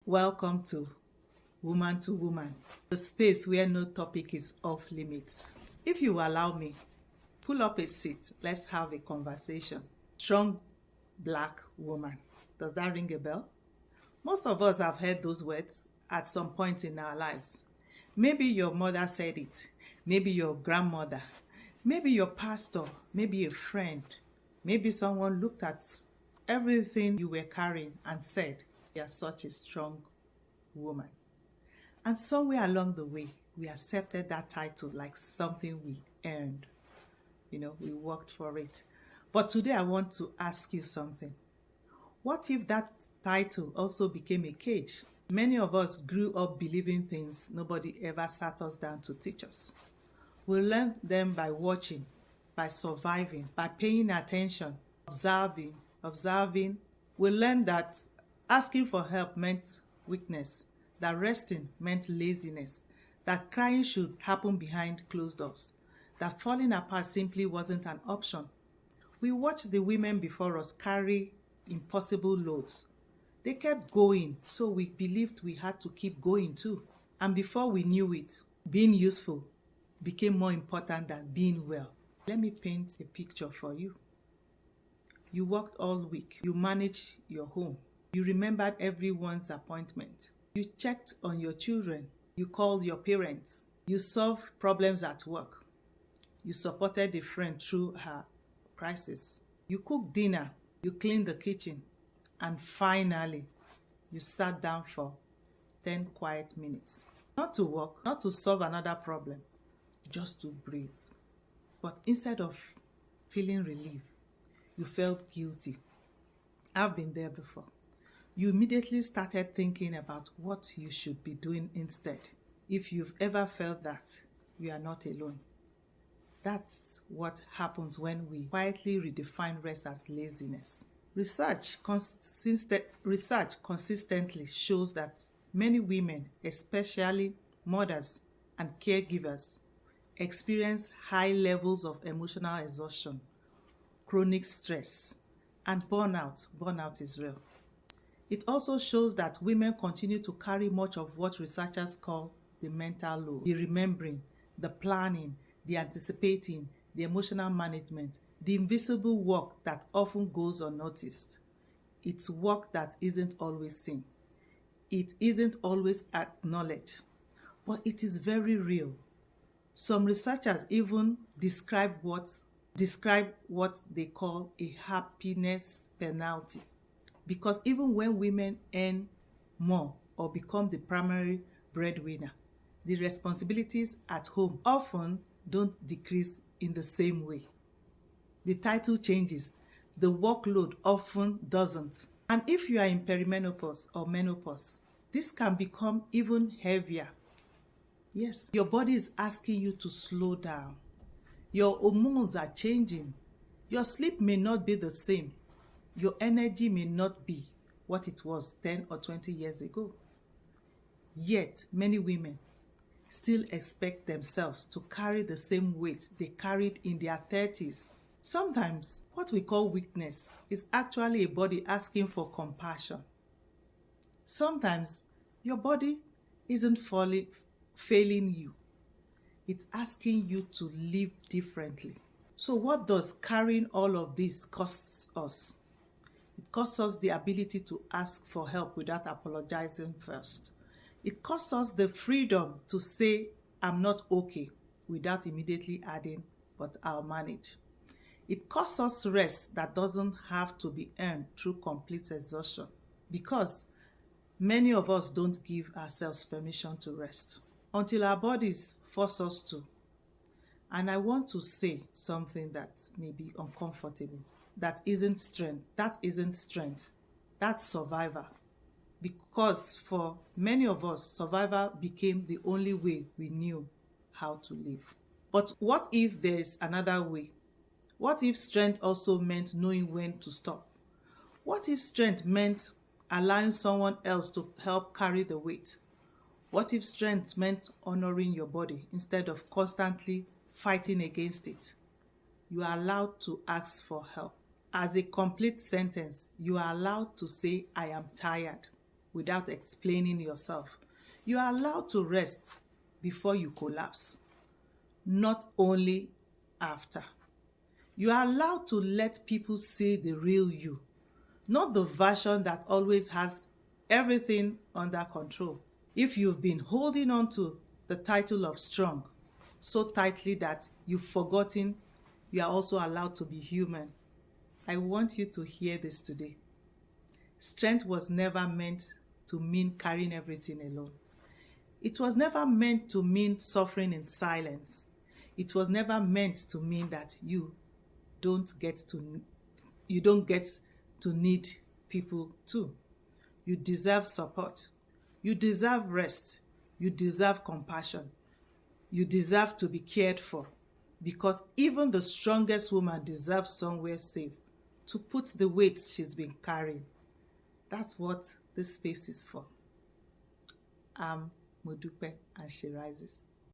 Welcome to Woman, the space where no topic is off limits. If you allow me, pull up a seat. Let's have a conversation. Strong Black woman. Does that ring a bell? Most of us have heard those words at some point in our lives. Maybe your mother said it, maybe your grandmother, maybe your pastor, maybe a friend, maybe someone looked at everything you were carrying and said, "You are such a strong woman." And somewhere along the way, we accepted that title like something we earned. We worked for it. But today I want to ask you something. What if that title also became a cage? Many of us grew up believing things nobody ever sat us down to teach us. We learned them by watching, by surviving, by paying attention, observing. We learned that asking for help meant weakness, that resting meant laziness, that crying should happen behind closed doors, that falling apart simply wasn't an option. We watched the women before us carry impossible loads. They kept going, so we believed we had to keep going too. And before we knew it, being useful became more important than being well. Let me paint a picture for you. You worked all week. You managed your home. You remembered everyone's appointment. You checked on your children. You called your parents. You solved problems at work. You supported a friend through her crisis. You cooked dinner. You cleaned the kitchen. And finally, you sat down for 10 quiet minutes. Not to work, not to solve another problem, just to breathe. But instead of feeling relief, you felt guilty. I've been there before. You immediately started thinking about what you should be doing instead. If you've ever felt that, you are not alone. That's what happens when we quietly redefine rest as laziness. Research consistently shows that many women, especially mothers and caregivers, experience high levels of emotional exhaustion, chronic stress, and burnout. Burnout is real. It also shows that women continue to carry much of what researchers call the mental load, the remembering, the planning, the anticipating, the emotional management, the invisible work that often goes unnoticed. It's work that isn't always seen. It isn't always acknowledged, but it is very real. Some researchers even describe what they call a happiness penalty. Because even when women earn more or become the primary breadwinner, the responsibilities at home often don't decrease in the same way. The title changes, the workload often doesn't. And if you are in perimenopause or menopause, this can become even heavier. Yes, your body is asking you to slow down. Your hormones are changing. Your sleep may not be the same. Your energy may not be what it was 10 or 20 years ago. Yet, many women still expect themselves to carry the same weight they carried in their 30s. Sometimes, what we call weakness is actually a body asking for compassion. Sometimes, your body isn't failing you. It's asking you to live differently. So what does carrying all of this cost us? It costs us the ability to ask for help without apologizing first. It costs us the freedom to say, "I'm not okay," without immediately adding, "but I'll manage." It costs us rest that doesn't have to be earned through complete exhaustion, because many of us don't give ourselves permission to rest until our bodies force us to. And I want to say something that may be uncomfortable. That isn't strength. That's survival. Because for many of us, survival became the only way we knew how to live. But what if there's another way? What if strength also meant knowing when to stop? What if strength meant allowing someone else to help carry the weight? What if strength meant honoring your body instead of constantly fighting against it? You are allowed to ask for help. As a complete sentence, you are allowed to say, "I am tired." without explaining yourself. You are allowed to rest before you collapse, not only after. You are allowed to let people see the real you, not the version that always has everything under control. If you've been holding on to the title of strong so tightly that you've forgotten you are also allowed to be human, I want you to hear this today. Strength was never meant to mean carrying everything alone. It was never meant to mean suffering in silence. It was never meant to mean that you don't get to need people too. You deserve support. You deserve rest. You deserve compassion. You deserve to be cared for, because even the strongest woman deserves somewhere safe to put the weight she's been carrying. That's what this space is for. I'm Modupe, and she rises.